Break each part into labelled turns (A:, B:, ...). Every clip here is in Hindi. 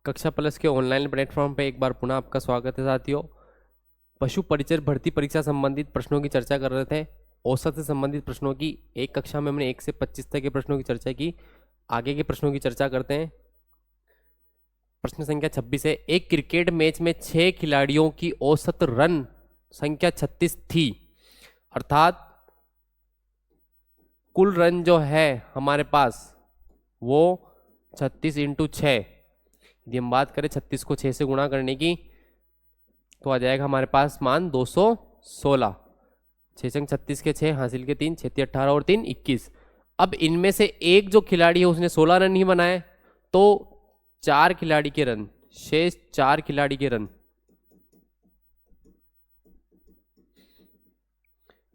A: कक्षा प्लस के ऑनलाइन प्लेटफॉर्म पर एक बार पुनः आपका स्वागत है साथियों। पशु परिचर भर्ती परीक्षा संबंधित प्रश्नों की चर्चा कर रहे थे। औसत से संबंधित प्रश्नों की एक कक्षा में हमने 1 से 25 तक के प्रश्नों की चर्चा की। आगे के प्रश्नों की चर्चा करते हैं। प्रश्न संख्या 26 है, एक क्रिकेट मैच में 6 खिलाड़ियों की औसत रन संख्या 36 थी, अर्थात कुल रन जो है हमारे पास वो 36 इंटू 6। यदि हम बात करें 36 को 6 से गुणा करने की तो आ जाएगा हमारे पास मान 216। 6 संग 36 के 6 हासिल के 3, 6 18 और 3 21। अब इनमें से एक जो खिलाड़ी है उसने 16 रन ही बनाए, तो 4 खिलाड़ी के रन, शेष 4 खिलाड़ी के रन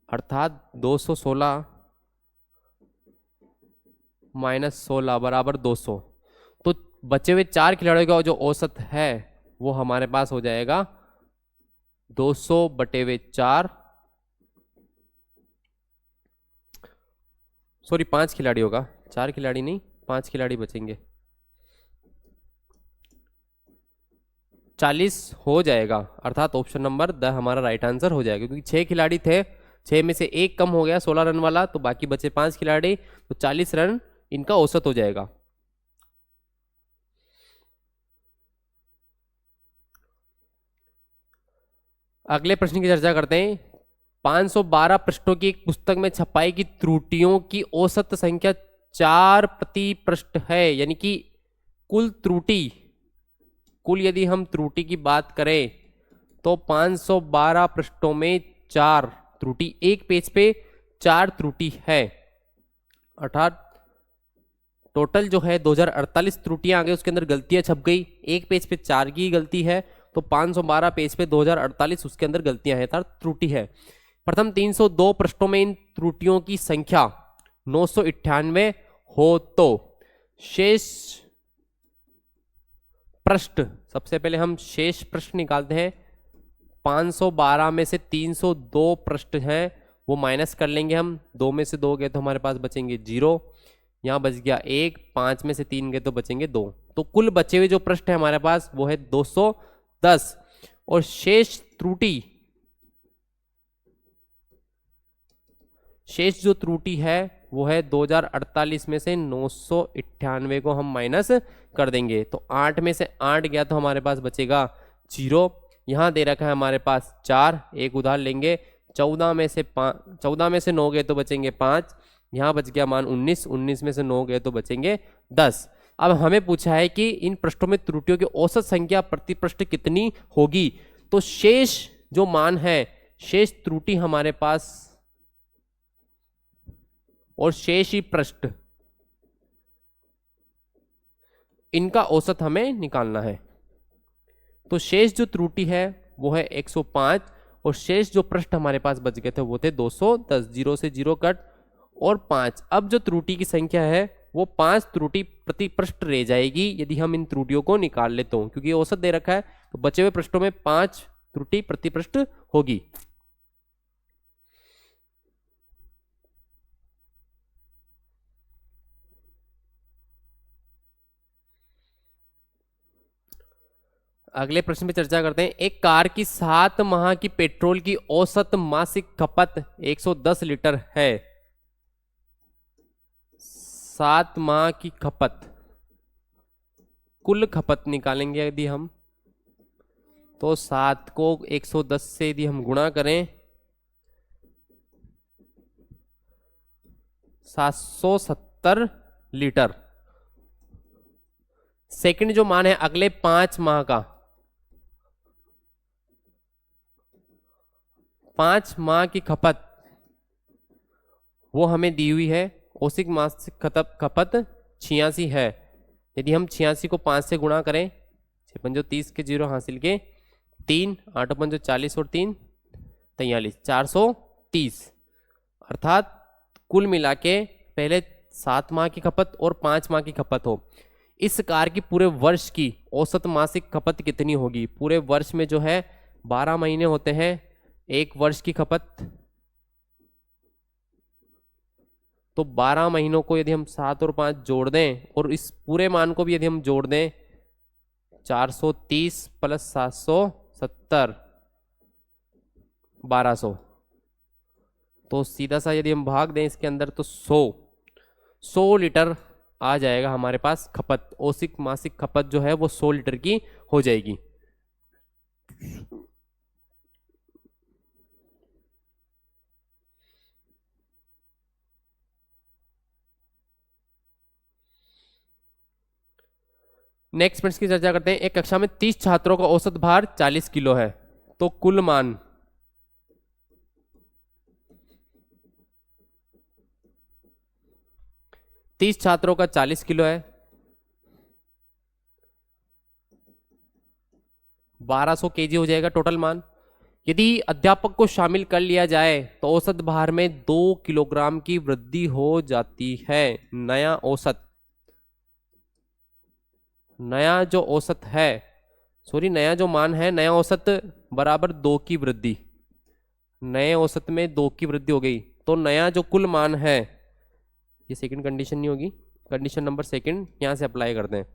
A: अर्थात 216 माइनस 16 बराबर 200। तो बचे हुए 4 खिलाड़ियों का जो औसत है वो हमारे पास हो जाएगा 200 बटे हुए 4, सॉरी 5 खिलाड़ी होगा, 4 खिलाड़ी नहीं 5 खिलाड़ी बचेंगे, 40 हो जाएगा। अर्थात ऑप्शन नंबर द हमारा राइट आंसर हो जाएगा, क्योंकि 6 खिलाड़ी थे, 6 में से एक कम हो गया 16 रन वाला, तो बाकी बचे 5 खिलाड़ी, तो 40 रन इनका औसत हो जाएगा। अगले प्रश्न की चर्चा करते हैं। 512 पृष्ठों की एक पुस्तक में छपाई की त्रुटियों की औसत संख्या 4 प्रति पृष्ठ है, यानी कि कुल त्रुटि, कुल यदि हम त्रुटि की बात करें तो 512 पृष्ठों में 4 त्रुटि, एक पेज पे 4 त्रुटि है, अर्थात टोटल जो है 2048 त्रुटियां आ गई, उसके अंदर गलतियां छप गई, एक पेज पे 4 की गलती है, तो 512 पेज पे 2048 उसके अंदर गलतियां हैं, अर्थात त्रुटि है। प्रथम 302 पृष्ठों में इन त्रुटियों की संख्या 998 हो तो शेष पृष्ठ, सबसे पहले हम शेष पृष्ठ निकालते हैं। 512 में से 302 पृष्ठ हैं वो माइनस कर लेंगे हम, 2 में से 2 गए तो हमारे पास बचेंगे 0, यहाँ बच गया 1, 5 में से 3 गए तो बचेंगे 2, तो कुल बचे हुए जो पृष्ठ है हमारे पास वो है 210, और शेष त्रुटि, शेष जो त्रुटि है वो है 2048 में से 998 को हम माइनस कर देंगे, तो 8 में से 8 गया तो हमारे पास बचेगा 0, यहाँ दे रखा है हमारे पास 4, एक उधार लेंगे, 14 में से 9 गए तो बचेंगे 5, यहाँ बच गया मान 19, 19 में से 9 गए तो बचेंगे 10। अब हमें पूछा है कि इन पृष्ठों में त्रुटियों की औसत संख्या प्रति पृष्ठ कितनी होगी, तो शेष जो मान है, शेष त्रुटि हमारे पास और शेष ही पृष्ठ, इनका औसत हमें निकालना है। तो शेष जो त्रुटि है वो है 105, और शेष जो पृष्ठ हमारे पास बच गए थे वो थे 210, 0 से 0 कट और 5। अब जो त्रुटि की संख्या है वो 5 त्रुटि प्रति पृष्ठ रह जाएगी यदि हम इन त्रुटियों को निकाल लेते हो, क्योंकि औसत दे रखा है, तो बचे हुए पृष्ठों में 5 त्रुटि प्रति पृष्ठ होगी। अगले प्रश्न पे चर्चा करते हैं। एक कार की 7 माह की पेट्रोल की औसत मासिक खपत 110 लीटर है। 7 माह की खपत, कुल खपत निकालेंगे यदि हम, तो 7 को 110 से यदि हम गुणा करें 770 लीटर। सेकंड जो मान है अगले 5 माह का, 5 माह की खपत वो हमें दी हुई है, औसत मासिक खपत 86 है। यदि हम 86 को 5 से गुणा करें, 6 पंजो 30 के 0 हासिल के 3, 8 पंजो 40 और 3 43, 430, अर्थात कुल मिला के पहले 7 माह की खपत और 5 माह की खपत हो। इस कार की पूरे वर्ष की औसत मासिक खपत कितनी होगी? पूरे वर्ष में जो है 12 महीने होते हैं, एक वर्ष की खपत, तो 12 महीनों को यदि हम 7 और 5 जोड़ दें और इस पूरे मान को भी यदि हम जोड़ दें 430 प्लस 770 1200। तो सीधा सा यदि हम भाग दें इसके अंदर तो 100 लीटर आ जाएगा हमारे पास खपत। औसत मासिक खपत जो है वो 100 लीटर की हो जाएगी। नेक्स्ट प्रश्न की चर्चा करते हैं। एक कक्षा में 30 छात्रों का औसत भार 40 किलो है, तो कुल मान 30 छात्रों का 40 किलो है, 1200 केजी हो जाएगा टोटल मान। यदि अध्यापक को शामिल कर लिया जाए तो औसत भार में 2 किलोग्राम की वृद्धि हो जाती है। नया औसत, नया जो औसत है, सॉरी नया जो मान है, नया औसत बराबर 2 की वृद्धि, नए औसत में 2 की वृद्धि हो गई, तो नया जो कुल मान है, ये सेकंड कंडीशन नहीं होगी, कंडीशन नंबर सेकंड यहां से अप्लाई करते हैं।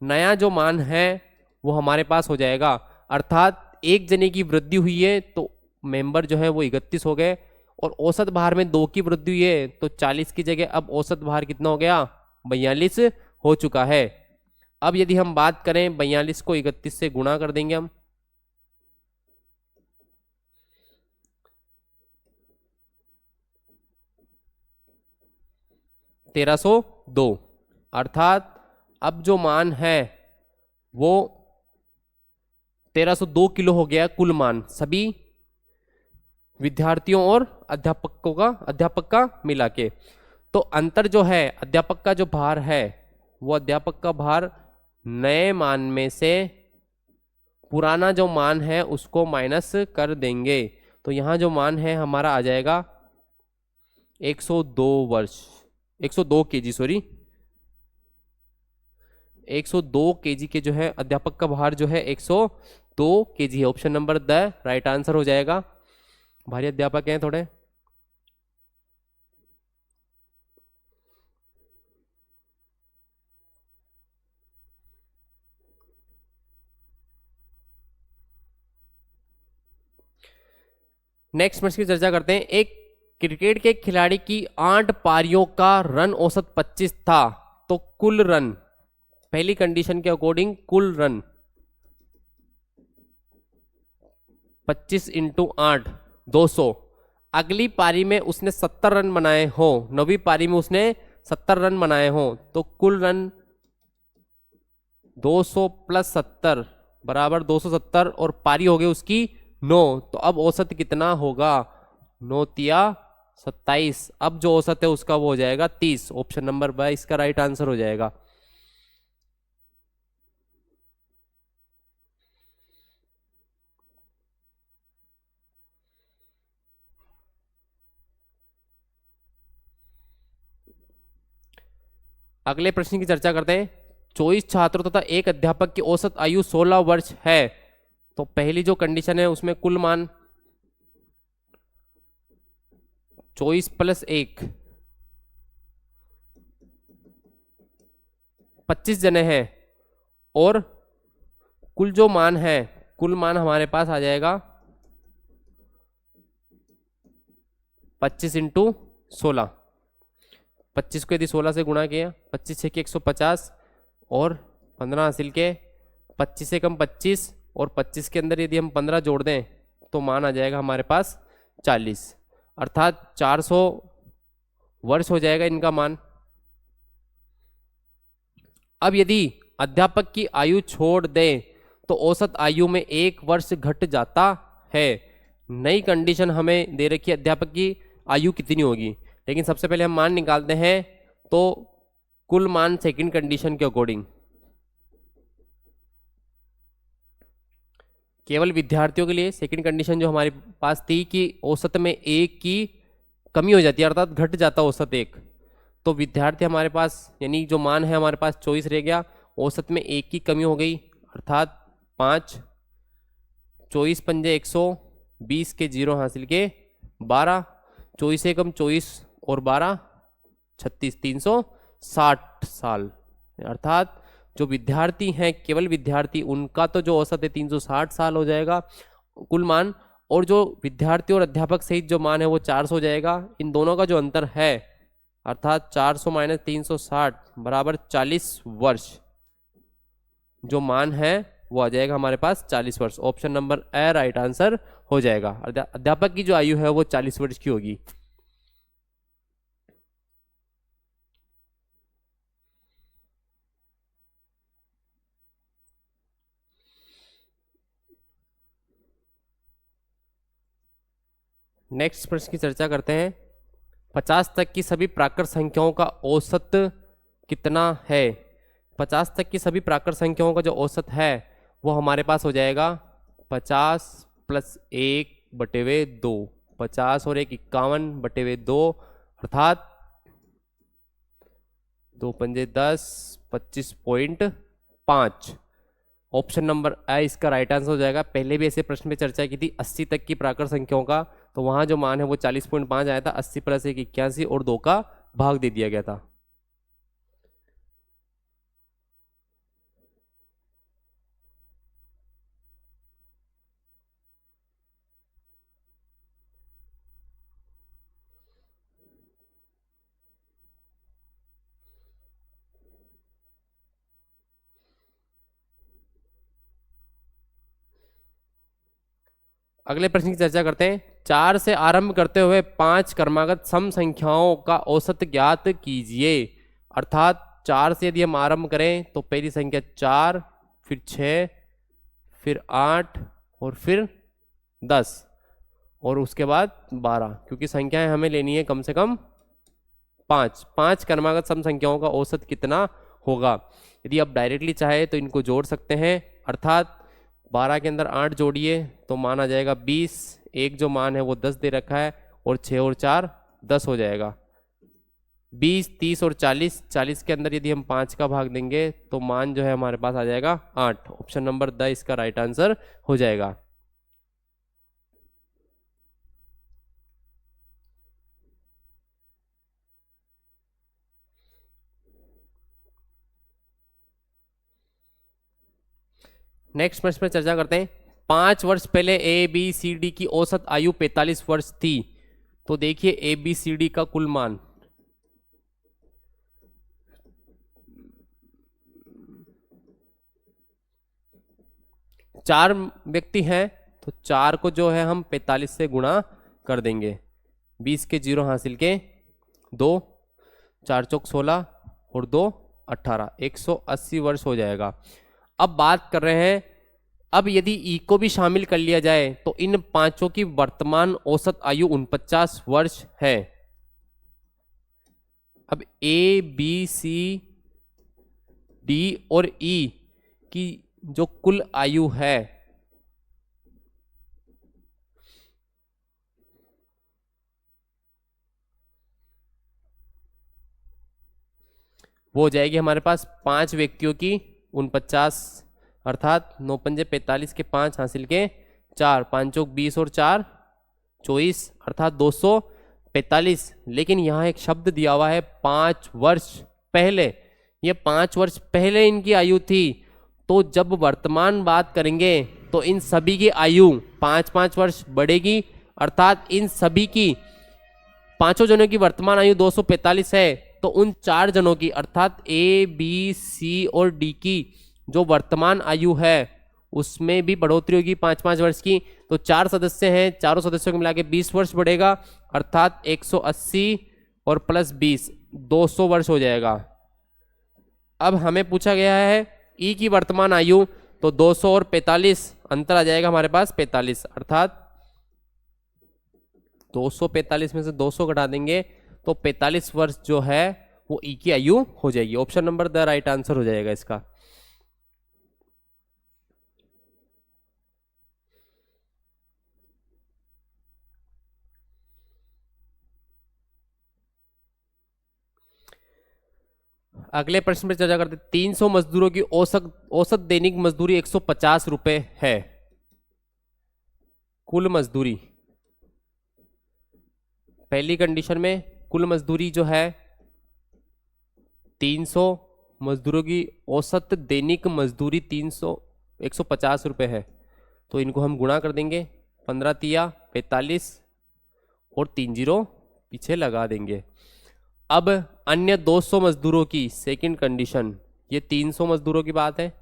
A: नया जो मान है वो हमारे पास हो जाएगा, अर्थात एक जने की वृद्धि हुई है तो मेंबर जो है वो 31 हो गए, और औसत भार में 2 की वृद्धि हुई है तो 40 की जगह अब औसत भार कितना हो गया, 42 हो चुका है। अब यदि हम बात करें 42 को 31 से गुणा कर देंगे हम, तेरह सौ दो, अर्थात अब जो मान है वो 1302 किलो हो गया कुल मान, सभी विद्यार्थियों और अध्यापक का मिला के। तो अंतर जो है, अध्यापक का जो भार है वो अध्यापक का भार नए मान में से पुराना जो मान है उसको माइनस कर देंगे, तो यहां जो मान है हमारा आ जाएगा 102 वर्ष, 102 केजी, सॉरी 102 केजी के जो है अध्यापक का भार जो है 102 केजी है। Option number the right answer हो जाएगा। भारी अध्यापक हैं थोड़े। नेक्स्ट प्रश्न की चर्चा करते हैं। एक क्रिकेट के खिलाड़ी की 8 पारियों का रन औसत 25 था, तो कुल रन, पहली कंडीशन के अकॉर्डिंग कुल रन 25 इंटू 8 200। अगली पारी में उसने 70 रन बनाए हो, नौवीं पारी में उसने 70 रन बनाए हो, तो कुल रन 200 प्लस 70 बराबर 270, और पारी हो गई उसकी 9, तो अब औसत कितना होगा, 9 तिया 27। अब जो औसत है उसका वो हो जाएगा 30। ऑप्शन नंबर बाय इसका राइट आंसर हो जाएगा। अगले प्रश्न की चर्चा करते हैं। 24 छात्रों तथा एक अध्यापक की औसत आयु 16 वर्ष है, तो पहली जो कंडीशन है उसमें कुल मान 24 प्लस 1 25 जने हैं, और कुल जो मान है, कुल मान हमारे पास आ जाएगा 25 इंटू 16। 25 को यदि 16 से गुणा किया, 25 से 150, और 15 हासिल के, 25 से कम 25, और 25 के अंदर यदि हम 15 जोड़ दें तो मान आ जाएगा हमारे पास 40, अर्थात 400 वर्ष हो जाएगा इनका मान। अब यदि अध्यापक की आयु छोड़ दें तो औसत आयु में 1 वर्ष घट जाता है। नई कंडीशन हमें दे रखी है अध्यापक की आयु कितनी होगी, लेकिन सबसे पहले हम मान निकालते हैं, तो कुल मान सेकंड कंडीशन के अकॉर्डिंग, केवल विद्यार्थियों के लिए सेकंड कंडीशन जो हमारे पास थी कि औसत में 1 की कमी हो जाती है, अर्थात घट जाता औसत 1, तो विद्यार्थी हमारे पास, यानी जो मान है हमारे पास 24 रह गया, औसत में 1 की कमी हो गई, अर्थात 5, 24 पंजे 120 के 0 हासिल के 12, 24 से कम 24 और 12 36, 360 साल, अर्थात जो विद्यार्थी हैं, केवल विद्यार्थी, उनका तो जो औसत है 360 साल हो जाएगा कुल मान, और जो विद्यार्थी और अध्यापक सहित जो मान है वो 400 हो जाएगा। इन दोनों का जो अंतर है अर्थात 400 माइनस 360 बराबर 40 वर्ष, जो मान है वो आ जाएगा हमारे पास 40 वर्ष। Option number A right answer हो जाएगा। अध्यापक की जो आयु है वो 40 वर्ष की होगी। नेक्स्ट प्रश्न की चर्चा करते हैं। 50 तक की सभी प्राकृत संख्याओं का औसत कितना है? 50 तक की सभी प्राकृत संख्याओं का जो औसत है वो हमारे पास हो जाएगा 50 प्लस 1/2, 50 और 1 51/2, अर्थात 2 पंजे 10, 25.5। ऑप्शन नंबर ए इसका राइट आंसर हो जाएगा। पहले भी ऐसे प्रश्न में चर्चा की थी 80 तक की प्राकृत संख्याओं का, तो वहां जो मान है वो 40.5 आया था। 80 प्लस 1 81 और 2 का भाग दे दिया गया था। अगले प्रश्न की चर्चा करते हैं। 4 से आरंभ करते हुए 5 क्रमागत सम संख्याओं का औसत ज्ञात कीजिए। अर्थात 4 से यदि हम आरंभ करें तो पहली संख्या 4, फिर 6, फिर 8 और फिर 10 और उसके बाद 12, क्योंकि संख्याएं हमें लेनी है कम से कम 5 क्रमागत सम संख्याओं का औसत कितना होगा। यदि आप डायरेक्टली चाहे तो इनको जोड़ सकते हैं, अर्थात 12 के अंदर 8 जोड़िए तो मान आ जाएगा 20, एक जो मान है वो 10 दे रखा है, और 6 और 4 10 हो जाएगा। 20, 30 और 40, 40 के अंदर यदि हम 5 का भाग देंगे तो मान जो है हमारे पास आ जाएगा 8। ऑप्शन नंबर द इसका राइट आंसर हो जाएगा। नेक्स्ट प्रश्न पर चर्चा करते हैं। 5 वर्ष पहले ABCD की औसत आयु 45 वर्ष थी, तो देखिए ABCD का कुल मान, चार व्यक्ति हैं तो 4 को जो है हम 45 से गुणा कर देंगे। 20 के 0 हासिल के 2, 4 चौक 16 और 2 18, 180 वर्ष हो जाएगा। अब बात कर रहे हैं, अब यदि ई को भी शामिल कर लिया जाए तो इन पांचों की वर्तमान औसत आयु 49 वर्ष है। अब ABCD और ई की जो कुल आयु है वो हो जाएगी हमारे पास 5 व्यक्तियों की 49, अर्थात 9 पंजे 45 के 5 हासिल के 4, 5 चौक 20 और 4 24, अर्थात 245। लेकिन यहाँ एक शब्द दिया हुआ है 5 वर्ष पहले, ये 5 वर्ष पहले इनकी आयु थी। तो जब वर्तमान बात करेंगे तो इन सभी की आयु 5-5 वर्ष बढ़ेगी, अर्थात इन सभी की, पांचों जनों की वर्तमान आयु 245 है, तो उन 4 जनों की अर्थात A, B, C और D की जो वर्तमान आयु है उसमें भी बढ़ोतरी होगी 5-5 वर्ष की। तो 4 सदस्य हैं, चारों सदस्यों को मिला के 20 वर्ष बढ़ेगा, अर्थात 180 और प्लस 20 200 वर्ष हो जाएगा। अब हमें पूछा गया है ई की वर्तमान आयु, तो 200 और 45 अंतर आ जाएगा हमारे पास 45, अर्थात 245 में से 200 घटा देंगे तो 45 वर्ष जो है वो ई की आयु हो जाएगी। Option number the right answer हो जाएगा इसका। अगले प्रश्न पर चर्चा करते हैं। 300 मजदूरों की औसत औसत दैनिक मजदूरी 150 रुपए है। कुल मजदूरी, पहली कंडीशन में कुल मजदूरी जो है 300 मजदूरों की औसत दैनिक मजदूरी 150 रुपये है, तो इनको हम गुणा कर देंगे, 15 तिया 45 और 3 जीरो पीछे लगा देंगे। अब अन्य 200 मजदूरों की सेकंड कंडीशन, ये 300 मजदूरों की बात है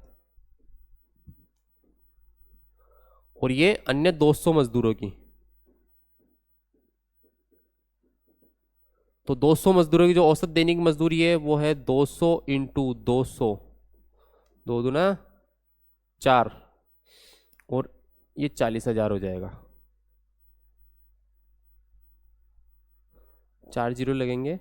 A: और ये अन्य 200 मजदूरों की। तो 200 मजदूरों की जो औसत दैनिक मजदूरी है वो है 200 इंटू 200, 2 दूना 4 और ये 40,000 हो जाएगा। 4 जीरो लगेंगे,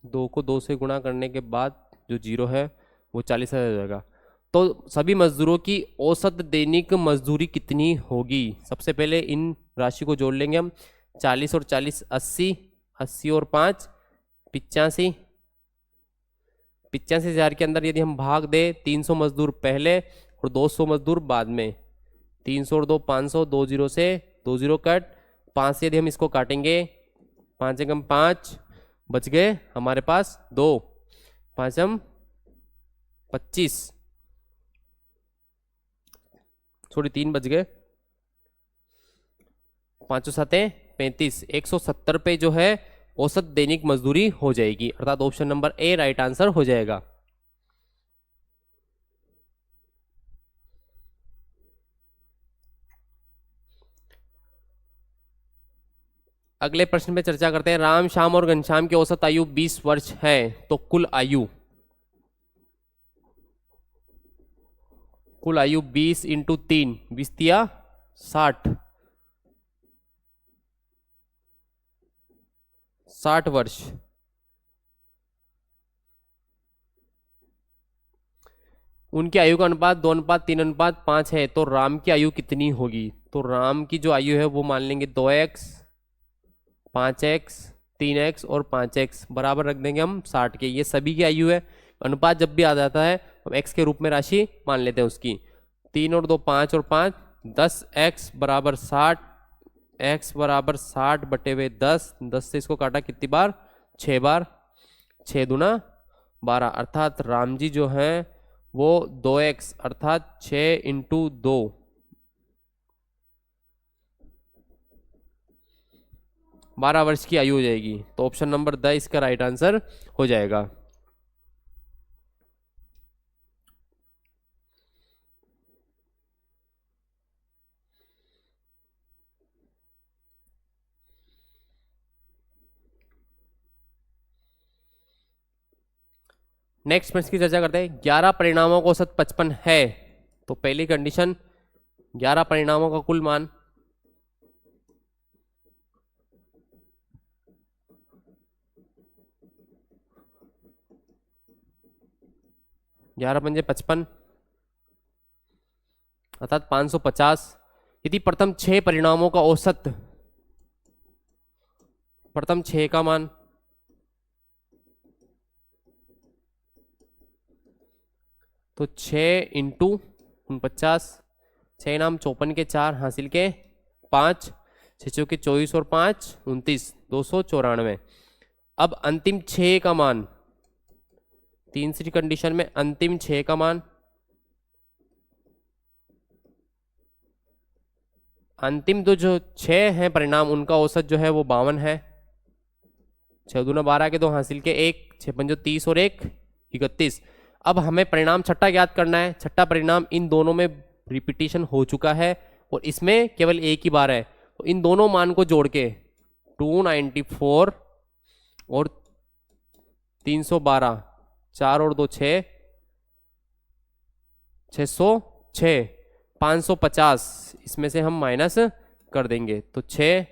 A: दो को 2 से गुणा करने के बाद जो जीरो है वो 40,000 हो जाएगा। तो सभी मजदूरों की औसत दैनिक मजदूरी कितनी होगी? सबसे पहले इन राशि को जोड़ लेंगे हम, 40 और 40 80, 80 और 5 85, 85,000 के अंदर यदि हम भाग दे 300 मजदूर पहले और 200 मजदूर बाद में, 300 और 2 500, 2 जीरो से 2 जीरो कट, 5 से यदि हम इसको काटेंगे 5 एकम 5 बच गए हमारे पास 2, 5 हम 25, सॉरी 3 बच गए, 5 7 35, 170 पे जो है औसत दैनिक मजदूरी हो जाएगी, अर्थात option number A right answer हो जाएगा। अगले प्रश्न पे चर्चा करते हैं। राम श्याम और घनश्याम की औसत आयु 20 वर्ष है, तो कुल आयु 20 इंटू 3, 20 तिया 60, 60 वर्ष। उनकी आयु का अनुपात 2:3:5 है, तो राम की आयु कितनी होगी? तो राम की जो आयु है वो मान लेंगे 2x, 5x, 3x और 5x बराबर रख देंगे हम 60 के। ये सभी की आयु है। अनुपात जब भी आ जाता है हम x के रूप में राशि मान लेते हैं उसकी। 3 और 2 5 और 5 10x बराबर 60, x बराबर 60 बटे हुए 10, 10 से इसको काटा कितनी बार? 6 बार, 6 दूना 12, अर्थात राम जी जो हैं वो 2x अर्थात 6 इंटू 2, 12 वर्ष की आयु हो जाएगी। तो ऑप्शन नंबर द इसका राइट आंसर हो जाएगा। नेक्स्ट प्रश्न की चर्चा करते हैं। 11 परिणामों का औसत 55 है, तो पहली कंडीशन 11 परिणामों का कुल मान, ग्यारह पंजे 55 अर्थात 550। यदि प्रथम 6 परिणामों का औसत, प्रथम 6 का मान तो 6 इंटू 49, 6 नाम 54 के 4 हासिल के 5, 6 चौके 24 और 5 29, 294। अब अंतिम 6 का मान, तीसरी कंडीशन में अंतिम 6 का मान, अंतिम तो जो 6 हैं परिणाम उनका औसत जो है वो 52 है। 6 दूना 12 के 2 हासिल के 1, 6 पंजो 30 और 1 31। अब हमें परिणाम छठा ज्ञात करना है। छठा परिणाम इन दोनों में रिपीटिशन हो चुका है और इसमें केवल एक ही बार है, तो इन दोनों मान को जोड़ के 294 और 312, 4 और 2 6, 606, 550, इसमें से हम माइनस कर देंगे तो 6,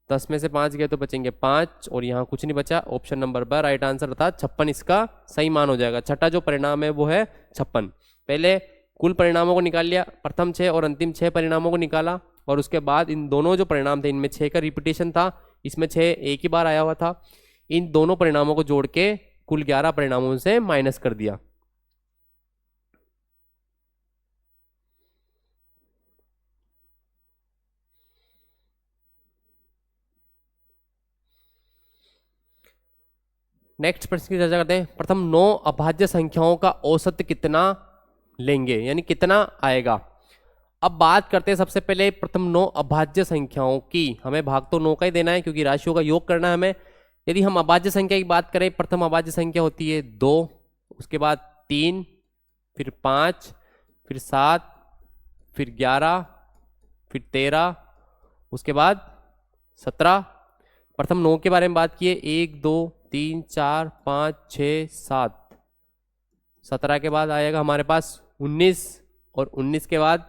A: 10 में से 5 गए तो बचेंगे 5 और यहाँ कुछ नहीं बचा। ऑप्शन नंबर ब राइट आंसर अर्थात 56 इसका सही मान हो जाएगा। छठा जो परिणाम है वो है 56। पहले कुल परिणामों को निकाल लिया, प्रथम 6 और अंतिम 6 परिणामों को निकाला और उसके बाद इन दोनों जो परिणाम थे इनमें 6 का रिपीटेशन था, इसमें 6 एक ही बार आया हुआ था। इन दोनों परिणामों को जोड़ के कुल 11 परिणामों से माइनस कर दिया। नेक्स्ट प्रश्न की चर्चा करते हैं। प्रथम 9 अभाज्य संख्याओं का औसत कितना लेंगे, यानी कितना आएगा। अब बात करते हैं सबसे पहले प्रथम 9 अभाज्य संख्याओं की। हमें भाग तो 9 का ही देना है क्योंकि राशियों का योग करना है हमें। यदि हम अभाज्य संख्या की बात करें, प्रथम अभाज्य संख्या होती है 2, उसके बाद 3, फिर 5, फिर 7, फिर 11, फिर 13, उसके बाद 17। प्रथम 9 के बारे में बात किए, 1 2 3 4 5 6 7। 17 के बाद आएगा हमारे पास 19, और 19 के बाद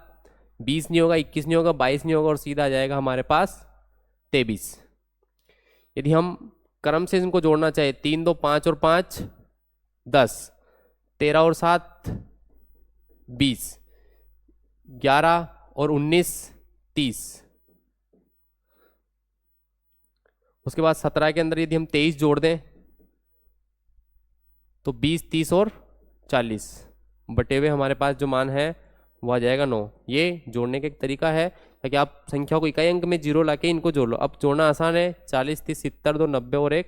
A: 20 नहीं होगा, 21 नहीं होगा, 22 नहीं होगा, और सीधा आ जाएगा हमारे पास 23। यदि हम क्रम से इनको जोड़ना चाहे, 3 2 5 और 5 10, 13 और 7 20, 11 और 19 30। उसके बाद 17 के अंदर यदि हम 23 जोड़ दें तो 20 30 और 40 बटे हुए हमारे पास जो मान है वो आ जाएगा 9। ये जोड़ने का एक तरीका है ताकि आप संख्या को इकाई अंक में 0 लाके इनको जोड़ लो। अब जोड़ना आसान है, 40 30 70 2 90 और 1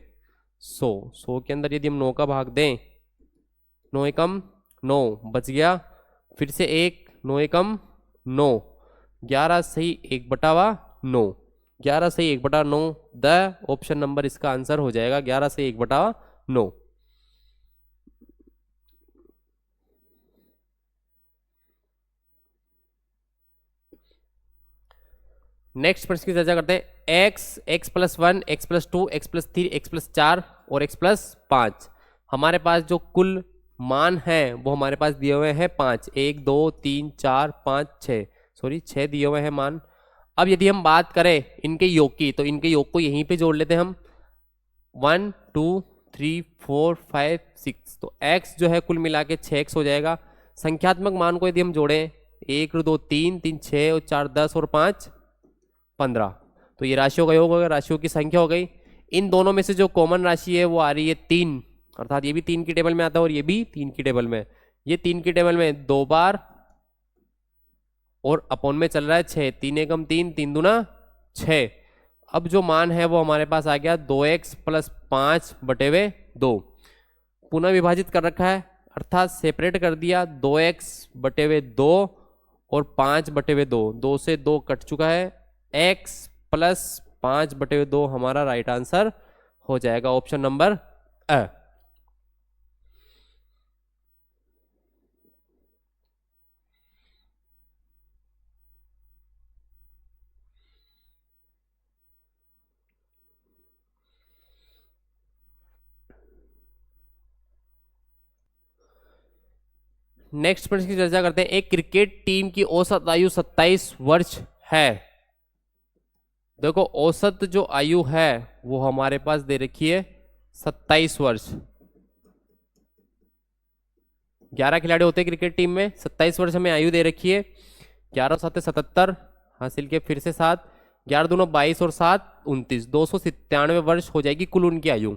A: 100। 100 के अंदर यदि हम 9 का भाग दें, 9 एकम 9 बच गया, फिर से 1 9 एकम 9, 11 सही 1/9, 11 सही 1/9। द ऑप्शन नंबर इसका आंसर हो जाएगा 11 से 1/9। नेक्स्ट प्रश्न की चर्चा करते हैं। x, x+1, x+2, x+3, x+4 और x+5। हमारे पास जो कुल मान है वो हमारे पास दिए हुए हैं 5, 1 2 3 4 5 6, सॉरी 6 दिए हुए हैं मान। अब यदि हम बात करें इनके योग की, तो इनके योग को यहीं पे जोड़ लेते हैं हम, 1 2 3 4 5 6। तो x जो है कुल मिला के 6x हो जाएगा। संख्यात्मक मान को यदि हम जोड़ें, 1 2 3 3 6 और 4 10 और 5 15, तो ये राशियों का योग हो गया, राशियों की संख्या हो गई। इन दोनों में से जो कॉमन राशि है वो आ रही है 3, अर्थात ये भी 3 की टेबल में आता है और ये भी 3 की टेबल में। ये 3 की टेबल में 2 बार और अपॉन में चल रहा है 6, 3 एकम 3 3 दूना 6। अब जो मान है वो हमारे पास आ गया 2x + 5 बटे हुए 2। पुनः विभाजित कर रखा है, अर्थात सेपरेट कर दिया, 2x बटे हुए 2 और 5 बटे हुए 2, 2 से 2 कट चुका है, x + 5 बटे हुए 2 हमारा राइट आंसर हो जाएगा, ऑप्शन नंबर अ। नेक्स्ट प्रश्न की चर्चा करते हैं। एक क्रिकेट टीम की औसत आयु 27 वर्ष है। देखो औसत जो आयु है वो हमारे पास दे रखी है 27 वर्ष। 11 खिलाड़ी होते हैं क्रिकेट टीम में, 27 वर्ष हमें आयु दे रखी है। 11 7 77 हासिल के, फिर से 7, 11 दूनो 22 और 7 29, 297 वर्ष हो जाएगी कुल उनकी आयु।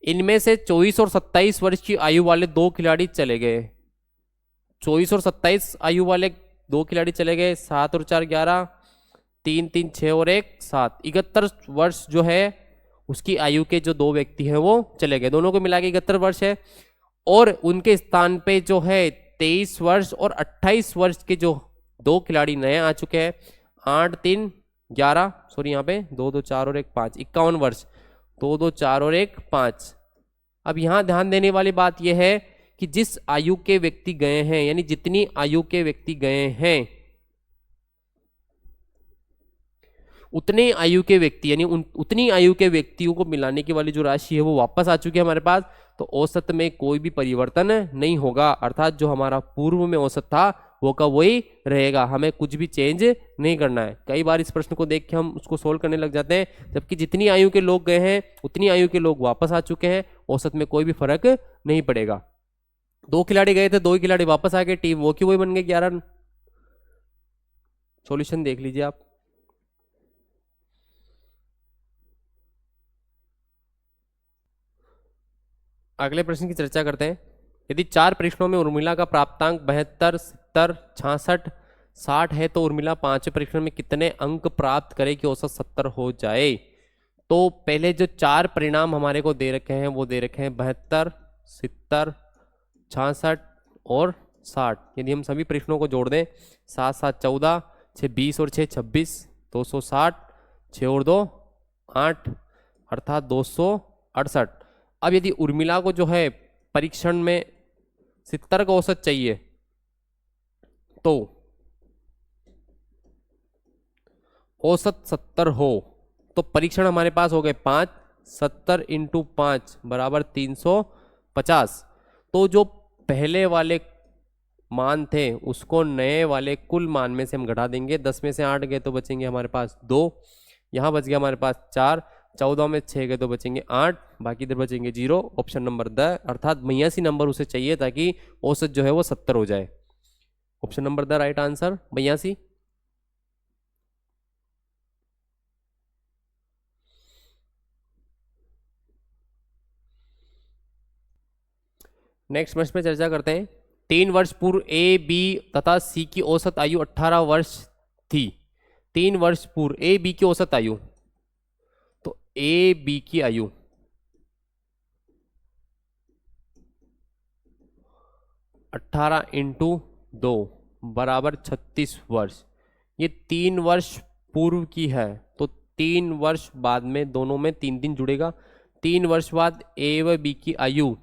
A: इनमें से 24 और 27 वर्ष की आयु वाले 2 खिलाड़ी चले गए, 24 और 27 आयु वाले 2 खिलाड़ी चले गए, 7 और 4 11, 3 3 6 और 1 7, 71 वर्ष जो है उसकी आयु के जो 2 व्यक्ति हैं वो चले गए, दोनों को मिला के 71 वर्ष है। और उनके स्थान पे जो है 23 वर्ष और 28 वर्ष के जो 2 खिलाड़ी नए आ चुके हैं, 8 3 11, सॉरी यहाँ पे 2 2 4 और 1 5, 51 वर्ष, 2 2 4 और 1 5। अब यहाँ ध्यान देने वाली बात यह है कि जिस आयु के व्यक्ति गए हैं, यानी जितनी आयु के व्यक्ति गए हैं उतने आयु के व्यक्ति, यानी उतनी आयु के व्यक्तियों को मिलाने की वाली जो राशि है वो वापस आ चुकी है हमारे पास। तो औसत में कोई भी परिवर्तन नहीं होगा, अर्थात जो हमारा पूर्व में औसत था वो का वही रहेगा, हमें कुछ भी चेंज नहीं करना है। कई बार इस प्रश्न को देख के हम उसको सोल्व करने लग जाते हैं, जबकि जितनी आयु के लोग गए हैं उतनी आयु के लोग वापस आ चुके हैं, औसत में कोई भी फर्क नहीं पड़ेगा। 2 खिलाड़ी गए थे, 2 ही खिलाड़ी वापस आ गए, टीम वो की वही बन गए 11। सॉल्यूशन देख लीजिए आप। अगले प्रश्न की चर्चा करते हैं। यदि 4 परीक्षणों में उर्मिला का प्राप्तांक 72 70 66 60 है तो उर्मिला 5वें परीक्षण में कितने अंक प्राप्त करे कि औसत 70 हो जाए। तो पहले जो चार परिणाम हमारे को दे रखे हैं वो दे रखे हैं 72, 70, 66 और 60। यदि हम सभी प्रश्नों को जोड़ दें, 7 7 14, 6 20 और 6 26, 260, 6 और 2 8 अर्थात 268। अब यदि उर्मिला को जो है परीक्षण में 70 का औसत चाहिए तो औसत 70 हो तो परीक्षण हमारे पास हो गए 5, 70 × 5 बराबर 350। तो जो पहले वाले मान थे उसको नए वाले कुल मान में से हम घटा देंगे। 10 में से 8 गए तो बचेंगे हमारे पास 2, यहाँ बच गया हमारे पास 4, 14 में 6 गए तो बचेंगे 8, बाकी इधर बचेंगे 0। ऑप्शन नंबर द, अर्थात 82 नंबर उसे चाहिए ताकि औसत जो है वो 70 हो जाए। Option number the right answer 82। Next प्रश्न पे चर्चा करते हैं। 3 वर्ष पूर्व ए, बी तथा सी की औसत आयु 18 वर्ष थी। 3 वर्ष पूर्व ए, बी की औसत आयु, तो ए, बी की आयु 18 × 2 बराबर 36 वर्ष। ये 3 वर्ष पूर्व की है तो 3 वर्ष बाद में दोनों में 3 दिन जुड़ेगा। 3 वर्ष बाद ए व बी की आयु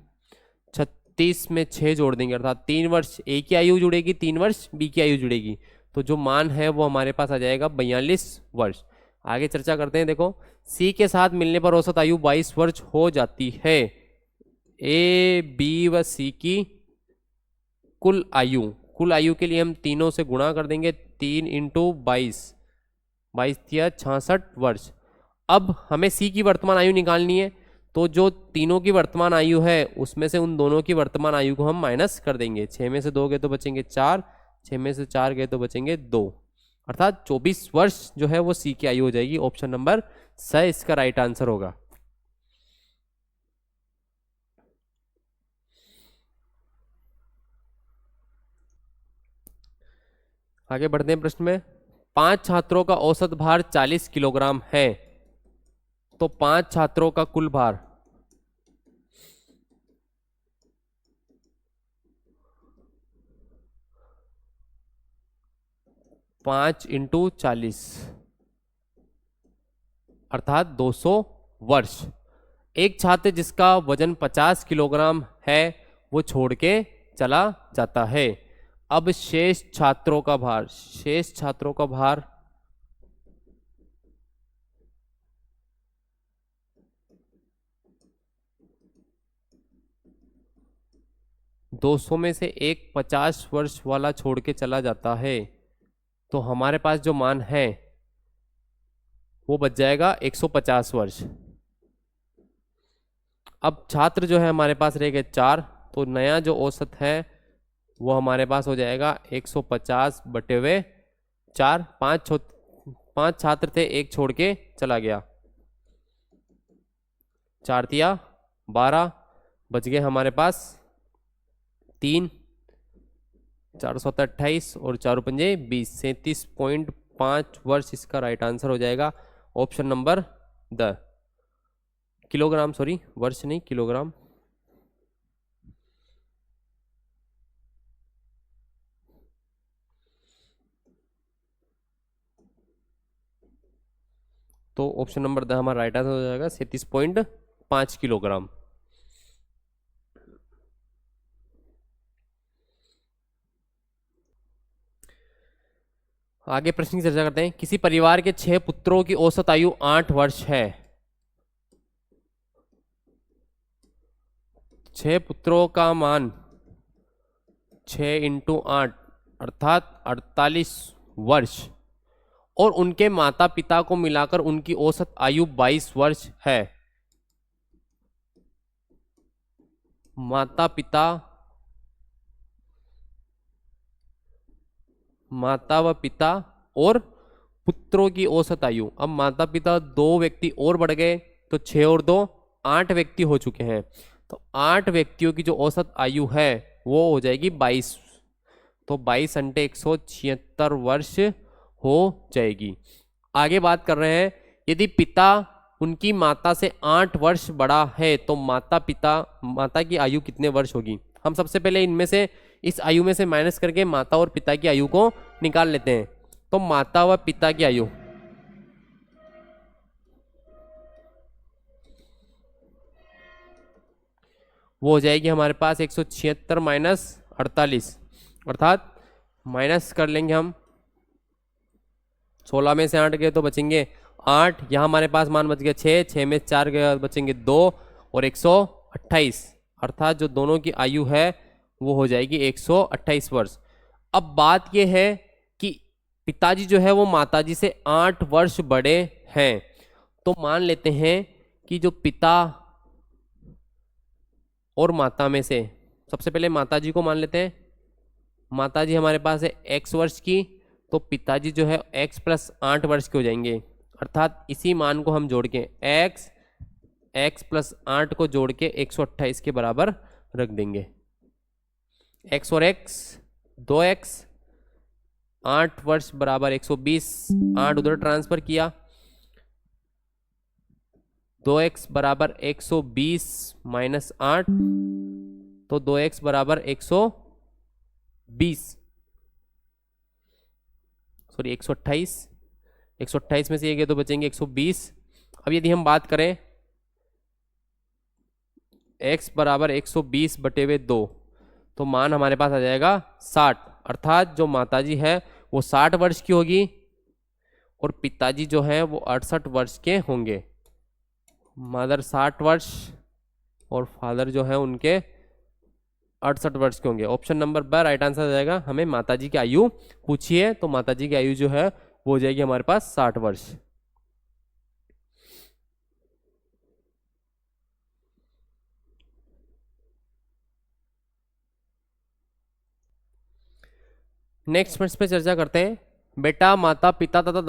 A: 36 में 6 जोड़ देंगे, अर्थात 3 वर्ष ए की आयु जुड़ेगी, 3 वर्ष बी की आयु जुड़ेगी। तो जो मान है वो हमारे पास आ जाएगा 42 वर्ष। आगे चर्चा करते हैं। देखो, सी के साथ मिलने पर औसत आयु 22 वर्ष हो जाती है। ए, बी व सी की कुल आयु के लिए हम तीनों से गुणा कर देंगे। 3 × 22, 22 या 66 वर्ष। अब हमें सी की वर्तमान आयु निकालनी है, तो जो तीनों की वर्तमान आयु है उसमें से उन दोनों की वर्तमान आयु को हम माइनस कर देंगे। 6 में से 2 गए तो बचेंगे 4, 6 में से 4 गए तो बचेंगे 2, अर्थात 24 वर्ष जो है वो सी की आयु हो जाएगी। ऑप्शन नंबर स इसका राइट आंसर होगा। आगे बढ़ते हैं प्रश्न में। 5 छात्रों का औसत भार 40 किलोग्राम है, तो 5 छात्रों का कुल भार 5 × 40 अर्थात 200 वर्ष। एक छात्र जिसका वजन 50 किलोग्राम है वो छोड़ के चला जाता है। अब शेष छात्रों का भार 200 में से एक 50 वर्ष वाला छोड़ के चला जाता है, तो हमारे पास जो मान है वो बच जाएगा 150 वर्ष। अब छात्र जो है हमारे पास रह गए 4, तो नया जो औसत है वो हमारे पास हो जाएगा 150 बटे हुए 4। 5 छात्र थे, एक छोड़ के चला गया, 4 तिया 12, बच गए हमारे पास 3, 4 7 28 और 4 पंजे 20, 37.5 वर्ष इसका राइट आंसर हो जाएगा। Option number the, kilogram, sorry वर्ष नहीं किलोग्राम। तो ऑप्शन नंबर द हमारा राइट आंसर हो जाएगा 37.5 किलोग्राम। आगे प्रश्न की चर्चा करते हैं। किसी परिवार के 6 पुत्रों की औसत आयु 8 वर्ष है। 6 पुत्रों का मान 6 × 8 अर्थात 48 वर्ष और उनके माता पिता को मिलाकर उनकी औसत आयु 22 वर्ष है। माता व पिता और पुत्रों की औसत आयु। अब माता पिता 2 व्यक्ति और बढ़ गए तो 6 और 2 8 व्यक्ति हो चुके हैं, तो 8 व्यक्तियों की जो औसत आयु है वो हो जाएगी 22, तो 22 × 176 वर्ष हो जाएगी। आगे बात कर रहे हैं, यदि पिता उनकी माता से 8 वर्ष बड़ा है तो माता की आयु कितने वर्ष होगी। हम सबसे पहले इनमें से इस आयु में से माइनस करके माता और पिता की आयु को निकाल लेते हैं। तो माता व पिता की आयु वो हो जाएगी हमारे पास 176 माइनस 48, अर्थात माइनस कर लेंगे हम 16 में से 8 गए तो बचेंगे 8, यहाँ हमारे पास मान बच गया 6 में 4 गए बचेंगे 2 और 128, अर्थात जो दोनों की आयु है वो हो जाएगी 128 वर्ष। अब बात ये है कि पिताजी जो है वो माताजी से 8 वर्ष बड़े हैं, तो मान लेते हैं कि जो पिता और माता में से सबसे पहले माताजी को मान लेते हैं। माताजी हमारे पास है x वर्ष की, तो पिताजी जो है x प्लस 8 वर्ष के हो जाएंगे, अर्थात इसी मान को हम जोड़ के x प्लस 8 को जोड़ के 128 के बराबर रख देंगे। x और x 2x, 8 वर्ष बराबर 120, 8 उधर ट्रांसफर किया, 2x बराबर 120 माइनस 8, तो 2x बराबर 120, सॉरी 128, 128 में से ये गए तो बचेंगे 120। अब यदि हम बात करें x बराबर 120 बटे हुए 2, तो मान हमारे पास आ जाएगा 60, अर्थात जो माताजी है वो 60 वर्ष की होगी और पिताजी जो है वो 68 वर्ष के होंगे। मदर 60 वर्ष और फादर जो है उनके 68 वर्ष के होंगे। ऑप्शन नंबर ब राइट आंसर आ जाएगा। हमें माताजी की आयु पूछी है, तो माताजी की आयु जो है वो हो जाएगी हमारे पास 60 वर्ष। नेक्स्ट प्रश्न पे चर्चा करते हैं। बेटा, माता, पिता तथा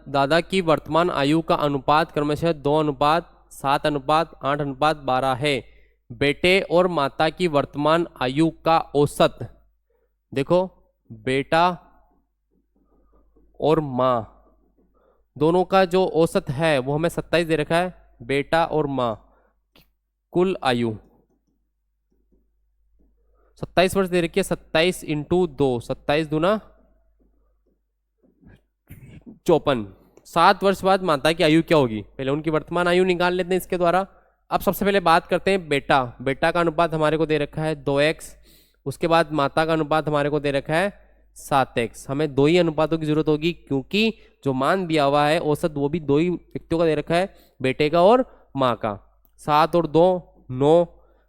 A: दादा की वर्तमान आयु का अनुपात क्रमशः 2:7:8:12 है। बेटे और माता की वर्तमान आयु का औसत, देखो बेटा और माँ दोनों का जो औसत है वो हमें 27 दे रखा है। बेटा और माँ कुल आयु 27 वर्ष दे रखी है। 27 इंटू 2, 27 दूना 54। 7 वर्ष बाद माता की आयु क्या होगी, पहले उनकी वर्तमान आयु निकाल लेते हैं इसके द्वारा। अब सबसे पहले बात करते हैं बेटा का अनुपात हमारे को दे रखा है 2x, उसके बाद माता का अनुपात हमारे को दे रखा है 7x। हमें 2 ही अनुपातों की जरूरत होगी क्योंकि जो मान दिया हुआ है औसत वो भी 2 ही व्यक्तियों का दे रखा है, बेटे का और माँ का। 7 और 2 9,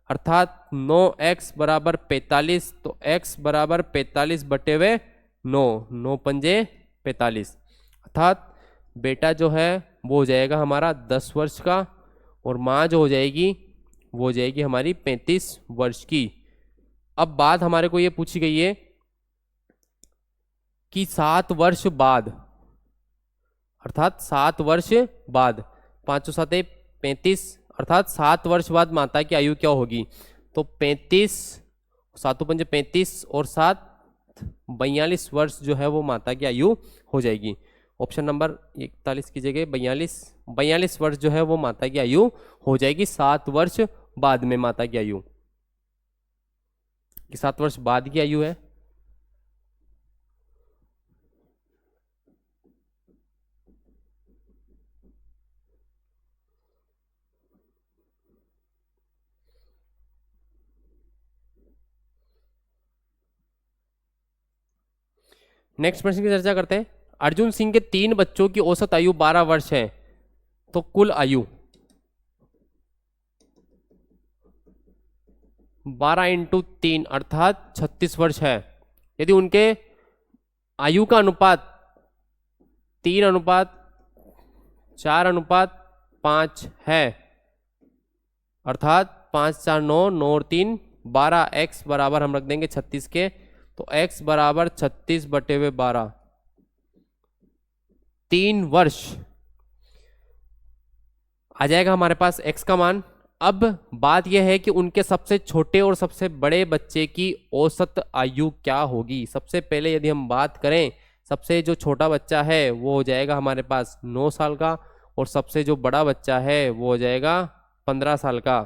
A: अर्थात 9x बराबर 45, तो x बराबर 45 बटे हुए 9, 9 पंजे 45, अर्थात बेटा जो है वो हो जाएगा हमारा 10 वर्ष का और माँ जो हो जाएगी वो हो जाएगी हमारी 35 वर्ष की। अब बात हमारे को ये पूछी गई है कि 7 वर्ष बाद, अर्थात 7 वर्ष बाद, 5 7 35, अर्थात 7 वर्ष बाद माता की आयु क्या होगी। तो 35, 7 पंजे 35 और 7 42 वर्ष जो है वो माता की आयु हो जाएगी। ऑप्शन नंबर 41 की जगह 42 वर्ष जो है वो माता की आयु हो जाएगी। 7 वर्ष बाद में माता की आयु, 7 वर्ष बाद की आयु है। नेक्स्ट प्रश्न की चर्चा करते हैं। अर्जुन सिंह के 3 बच्चों की औसत आयु 12 वर्ष है, तो कुल आयु 12 इंटू 3 अर्थात 36 वर्ष है। यदि उनके आयु का अनुपात 3:4:5 है, अर्थात 5 4 9 9 और 3 12, x बराबर हम रख देंगे 36 के, तो x बराबर 36 बटे हुए 12, 3 वर्ष आ जाएगा हमारे पास x का मान। अब बात यह है कि उनके सबसे छोटे और सबसे बड़े बच्चे की औसत आयु क्या होगी। सबसे पहले यदि हम बात करें, सबसे जो छोटा बच्चा है वो हो जाएगा हमारे पास 9 साल का और सबसे जो बड़ा बच्चा है वो हो जाएगा 15 साल का।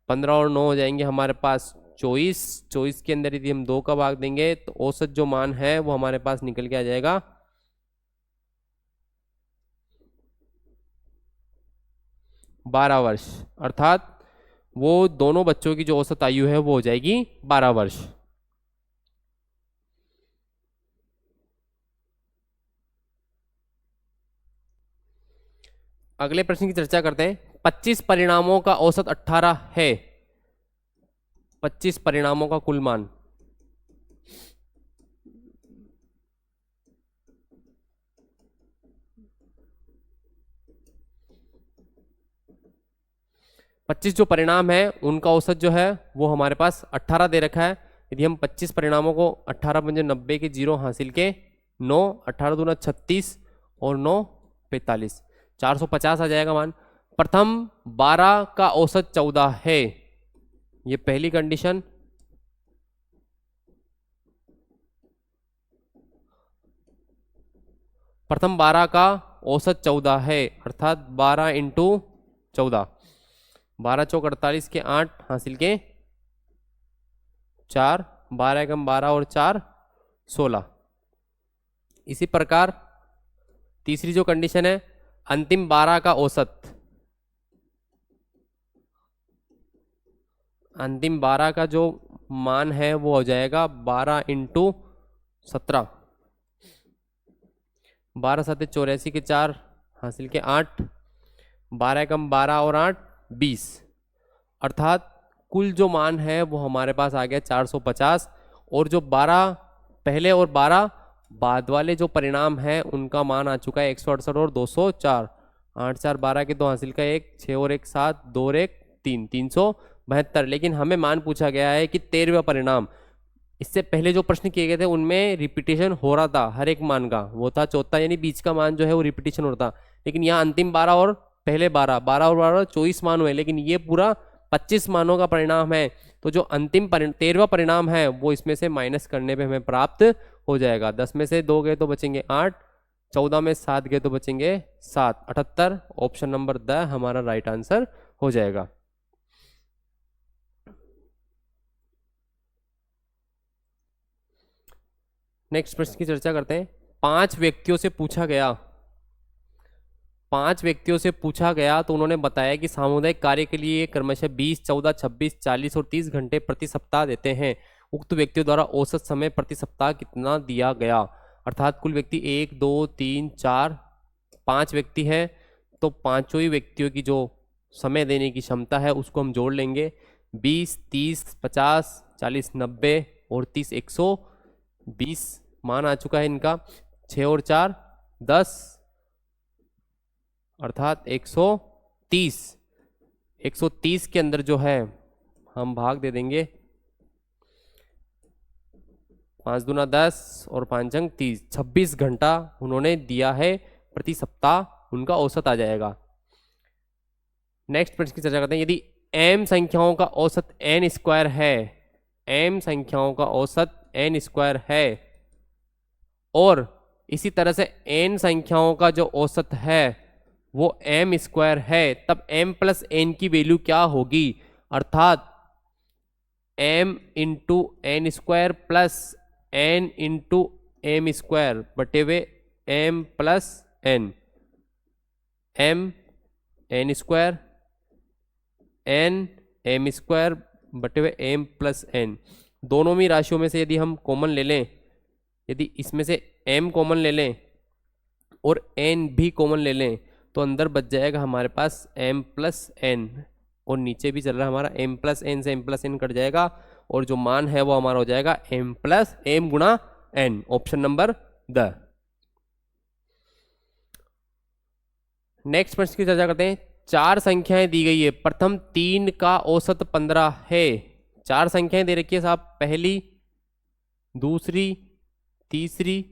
A: 15 और 9 हो जाएंगे हमारे पास 24। 24 के अंदर यदि हम 2 का भाग देंगे तो औसत जो मान है वो हमारे पास निकल के आ जाएगा 12 वर्ष। अर्थात वो दोनों बच्चों की जो औसत आयु है वो हो जाएगी 12 वर्ष। अगले प्रश्न की चर्चा करते हैं। 25 परिणामों का औसत 18 है। 25 परिणामों का कुल मान। पच्चीस जो परिणाम है उनका औसत जो है वो हमारे पास 18 दे रखा है। यदि हम 25 परिणामों को 18 पंजे 90 के 0 हासिल के 9, 18 दूना 36 और 9 45, 450 आ जाएगा मान। प्रथम 12 का औसत 14 है, ये पहली कंडीशन। प्रथम 12 का औसत 14 है, अर्थात 12 इंटू 14, 12 चौक 48 के 8 हासिल के 4, 12 एकम 12 और 4 16। इसी प्रकार तीसरी जो कंडीशन है, अंतिम 12 का औसत, अंतिम 12 का जो मान है वो हो जाएगा 12 इंटू 17, 12 7 84 के 4 हासिल के 8, 12 एकम 12 और 8 20। अर्थात कुल जो मान है वो हमारे पास आ गया 450। और जो 12 पहले और 12 बाद वाले जो परिणाम हैं उनका मान आ चुका है 168 और 204। 8 4 12 के 2 हासिल का 1, 6 और 1 7, 2 और 1 3, 372। लेकिन हमें मान पूछा गया है कि 13वां परिणाम। इससे पहले जो प्रश्न किए गए थे उनमें रिपीटेशन हो रहा था हर एक मान का, वो था चौथा, यानी बीच का मान जो है वो रिपीटेशन हो रहा था। लेकिन यहाँ अंतिम 12 और पहले 12, 12 और 12 24 मान हुए, लेकिन ये पूरा 25 मानों का परिणाम है। तो जो अंतिम 13वां परिणाम है वो इसमें से माइनस करने पे हमें प्राप्त हो जाएगा। 10 में से 2 गए तो बचेंगे 8, 14 में 7 गए तो बचेंगे 7, 78। ऑप्शन नंबर द हमारा राइट आंसर हो जाएगा। नेक्स्ट प्रश्न की चर्चा करते हैं। 5 व्यक्तियों से पूछा गया, 5 व्यक्तियों से पूछा गया तो उन्होंने बताया कि सामुदायिक कार्य के लिए क्रमशः 20, 14, 26, 40 और 30 घंटे प्रति सप्ताह देते हैं। उक्त व्यक्तियों द्वारा औसत समय प्रति सप्ताह कितना दिया गया। अर्थात कुल व्यक्ति 1 2 3 4 5 व्यक्ति हैं, तो पांचों ही व्यक्तियों की जो समय देने की क्षमता है उसको हम जोड़ लेंगे। 20, 30, 50, 40, 90 और 30, 120 मान आ चुका है इनका। 6 और 4 10, अर्थात 130। 130 के अंदर जो है हम भाग दे देंगे, 5 दूना 10 और 5 अंक 30, 26 घंटा उन्होंने दिया है प्रति सप्ताह, उनका औसत आ जाएगा। नेक्स्ट प्रश्न की चर्चा करते हैं। यदि m संख्याओं का औसत n स्क्वायर है, m संख्याओं का औसत n स्क्वायर है और इसी तरह से n संख्याओं का जो औसत है वो m स्क्वायर है, तब m प्लस n की वैल्यू क्या होगी। अर्थात m into n square plus n into m square बटे हुए m plus n, m n square n m square बटे हुए m प्लस n। दोनों ही राशियों में से यदि हम कॉमन ले लें, यदि इसमें से m कॉमन ले लें और n भी कॉमन ले लें तो अंदर बच जाएगा हमारे पास m प्लस n, और नीचे भी चल रहा है हमारा m प्लस n से m प्लस n कट जाएगा और जो मान है वो हमारा हो जाएगा m प्लस m गुणा n। Option number the. Next प्रश्न की चर्चा करते हैं। 4 संख्याएं दी गई है, प्रथम 3 का औसत 15 है। 4 संख्याएं दे रखी है साहब, पहली, दूसरी, तीसरी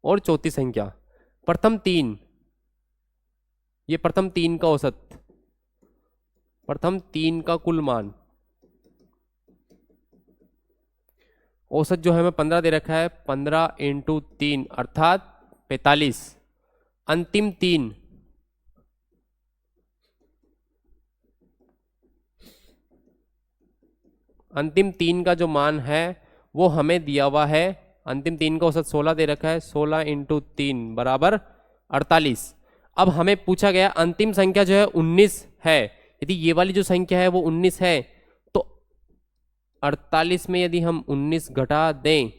A: और चौथी संख्या। प्रथम 3, ये प्रथम 3 का औसत, प्रथम 3 का कुल मान, औसत जो है हमें 15 दे रखा है, 15 इंटू 3 अर्थात 45। अंतिम 3, अंतिम 3 का जो मान है वो हमें दिया हुआ है, अंतिम 3 का औसत 16 दे रखा है, 16 इंटू 3 बराबर 48। अब हमें पूछा गया अंतिम संख्या जो है 19 है, यदि ये वाली जो संख्या है वो 19 है तो 48 में यदि हम 19 घटा दें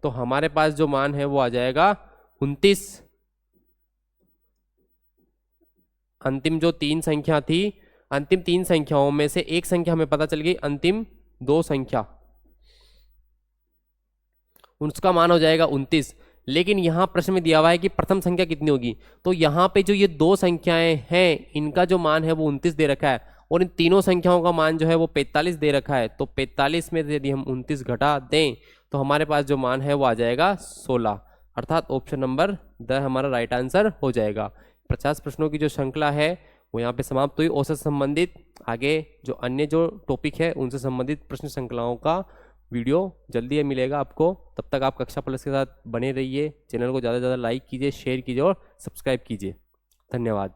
A: तो हमारे पास जो मान है वो आ जाएगा 29। अंतिम जो 3 संख्या थी, अंतिम 3 संख्याओं में से एक संख्या हमें पता चल गई, अंतिम 2 संख्या, उसका मान हो जाएगा 29। लेकिन यहां प्रश्न में दिया हुआ है कि प्रथम संख्या कितनी होगी, तो यहां पे जो ये 2 संख्याएं हैं इनका जो मान है वो 29 दे रखा है और इन तीनों संख्याओं का मान जो है वो 45 दे रखा है। तो 45 में से यदि हम 29 घटा दें तो हमारे पास जो मान है वो आ जाएगा 16, अर्थात ऑप्शन नंबर द हमारा राइट आंसर हो जाएगा। 50 प्रश्नों की जो श्रृंखला है वो यहाँ पे समाप्त हुई। औसत संबंधित आगे जो अन्य जो टॉपिक है उनसे संबंधित प्रश्न श्रृंखलाओं का वीडियो जल्दी मिलेगा आपको। तब तक आप कक्षा प्लस के साथ बने रहिए। चैनल को ज़्यादा से ज़्यादा लाइक कीजिए, शेयर कीजिए और सब्सक्राइब कीजिए। धन्यवाद।